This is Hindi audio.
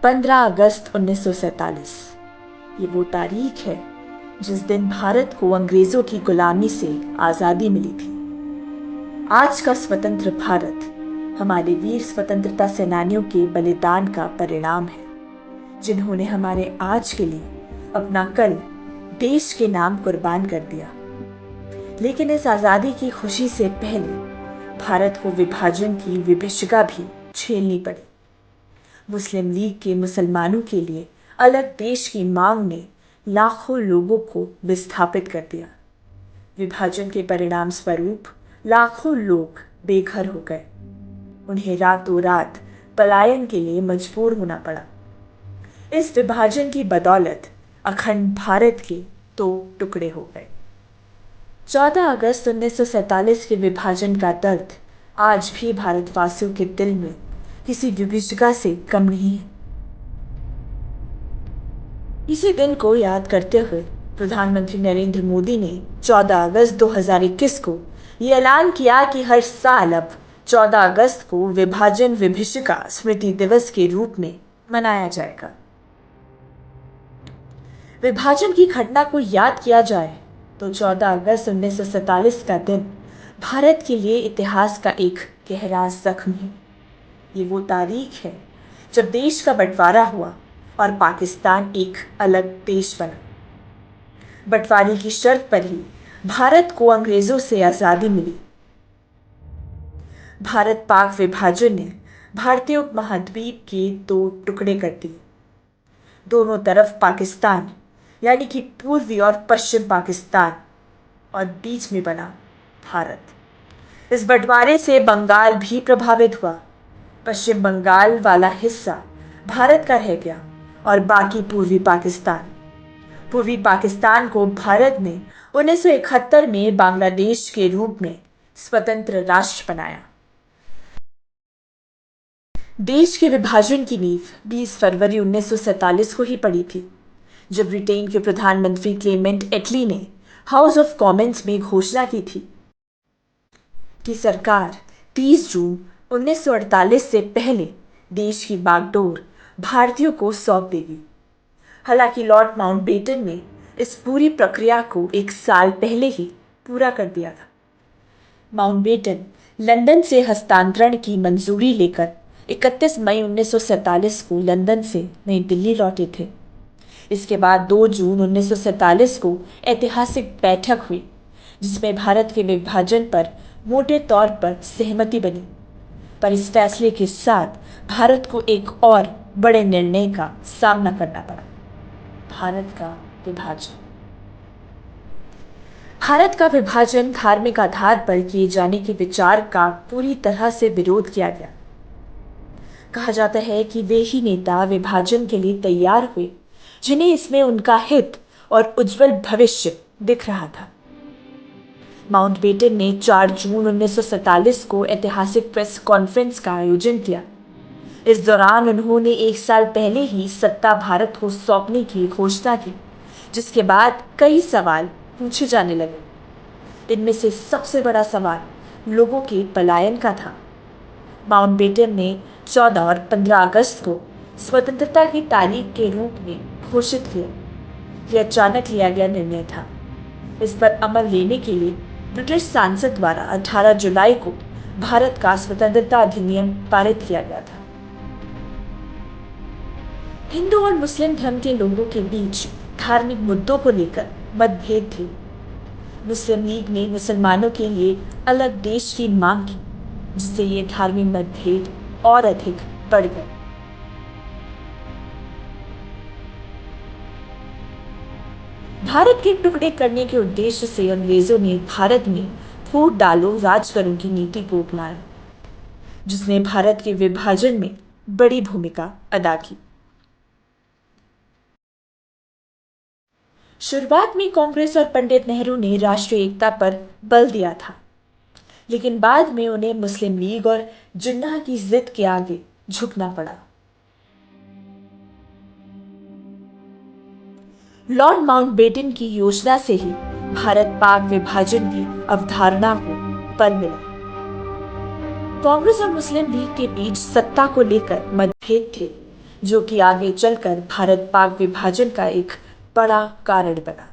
15 अगस्त 1947 ये वो तारीख है जिस दिन भारत को अंग्रेजों की गुलामी से आजादी मिली थी। आज का स्वतंत्र भारत हमारे वीर स्वतंत्रता सेनानियों के बलिदान का परिणाम है, जिन्होंने हमारे आज के लिए अपना कल देश के नाम कुर्बान कर दिया। लेकिन इस आजादी की खुशी से पहले भारत को विभाजन की विभीषिका भी झेलनी पड़ी। मुस्लिम लीग के मुसलमानों के लिए अलग देश की मांग ने लाखों लोगों को विस्थापित कर दिया। विभाजन के परिणाम स्वरूप लाखों लोग बेघर हो गए। उन्हें रातों रात पलायन के लिए मजबूर होना पड़ा। इस विभाजन की बदौलत अखंड भारत के 2 टुकड़े हो गए। 14 अगस्त 1947 के विभाजन का दर्द आज भी भारतवासियों के दिल में किसी विभीषिका से कम नहीं है। इसी दिन को याद करते हुए प्रधानमंत्री नरेंद्र मोदी ने 14 अगस्त 2021 को ये ऐलान किया कि हर साल अब 14 अगस्त को विभाजन विभीषिका स्मृति दिवस के रूप में मनाया जाएगा। विभाजन की घटना को याद किया जाए तो 14 अगस्त 1947 का दिन भारत के लिए इतिहास का एक गहरा जख्म है। ये वो तारीख है जब देश का बंटवारा हुआ और पाकिस्तान एक अलग देश बना। बंटवारे की शर्त पर ही भारत को अंग्रेजों से आजादी मिली। भारत पाक विभाजन ने भारतीय उपमहाद्वीप के 2 टुकड़े कर दिए। दोनों तरफ पाकिस्तान यानी कि पूर्वी और पश्चिम पाकिस्तान, और बीच में बना भारत। इस बंटवारे से बंगाल भी प्रभावित हुआ। पश्चिम बंगाल वाला हिस्सा भारत का रह गया और बाकी पूर्वी पाकिस्तान को भारत ने 1971 में बांग्लादेश के रूप में स्वतंत्र राष्ट्र बनाया। देश के विभाजन की नींव 20 फरवरी 1947 को ही पड़ी थी, जब ब्रिटेन के प्रधानमंत्री क्लेमेंट एटली ने हाउस ऑफ कॉमन्स में घोषणा की थी कि सरकार 30 जून 1948 से पहले देश की बागडोर भारतीयों को सौंप देगी। हालांकि लॉर्ड माउंटबेटन ने इस पूरी प्रक्रिया को 1 साल पहले ही पूरा कर दिया था। माउंटबेटन लंदन से हस्तांतरण की मंजूरी लेकर 31 मई 1947 को लंदन से नई दिल्ली लौटे थे। इसके बाद 2 जून 1947 को ऐतिहासिक बैठक हुई, जिसमें भारत के विभाजन पर मोटे तौर पर सहमति बनी। पर इस फैसले के साथ भारत को एक और बड़े निर्णय का सामना करना पड़ा, भारत का विभाजन धार्मिक आधार पर किए जाने के विचार का पूरी तरह से विरोध किया गया। कहा जाता है कि वे ही नेता विभाजन के लिए तैयार हुए जिन्हें इसमें उनका हित और उज्जवल भविष्य दिख रहा था। माउंटबेटन ने 4 जून 1947 को ऐतिहासिक प्रेस कॉन्फ्रेंस का आयोजन किया। इस दौरान उन्होंने 1 साल पहले ही सत्ता भारत को सौंपने की घोषणा की, जिसके बाद कई सवाल पूछे जाने लगे। इनमें से सबसे बड़ा सवाल लोगों के पलायन का था। माउंटबेटन ने 14 और 15 अगस्त को स्वतंत्रता की तारीख के रूप में घोषित किया। यह अचानक लिया गया निर्णय था। इस पर अमल लेने के लिए ब्रिटिश सांसद द्वारा 18 जुलाई को भारत का स्वतंत्रता अधिनियम पारित किया गया था। हिंदू और मुस्लिम धर्म के लोगों के बीच धार्मिक मुद्दों को लेकर मतभेद थे। मुस्लिम लीग ने मुसलमानों के लिए अलग देश की मांग की, जिससे ये धार्मिक मतभेद और अधिक बढ़ गए। भारत के टुकड़े करने के उद्देश्य से अंग्रेजों ने भारत में फूट डालो राज करो की नीति को अपनाया, जिसने भारत के विभाजन में बड़ी भूमिका अदा की। शुरुआत में कांग्रेस और पंडित नेहरू ने राष्ट्रीय एकता पर बल दिया था, लेकिन बाद में उन्हें मुस्लिम लीग और जिन्ना की जिद के आगे झुकना पड़ा। लॉर्ड माउंटबेटन की योजना से ही भारत पाक विभाजन की अवधारणा को बल मिला। कांग्रेस और मुस्लिम लीग के बीच सत्ता को लेकर मतभेद थे, जो कि आगे चलकर भारत पाक विभाजन का एक बड़ा कारण बना।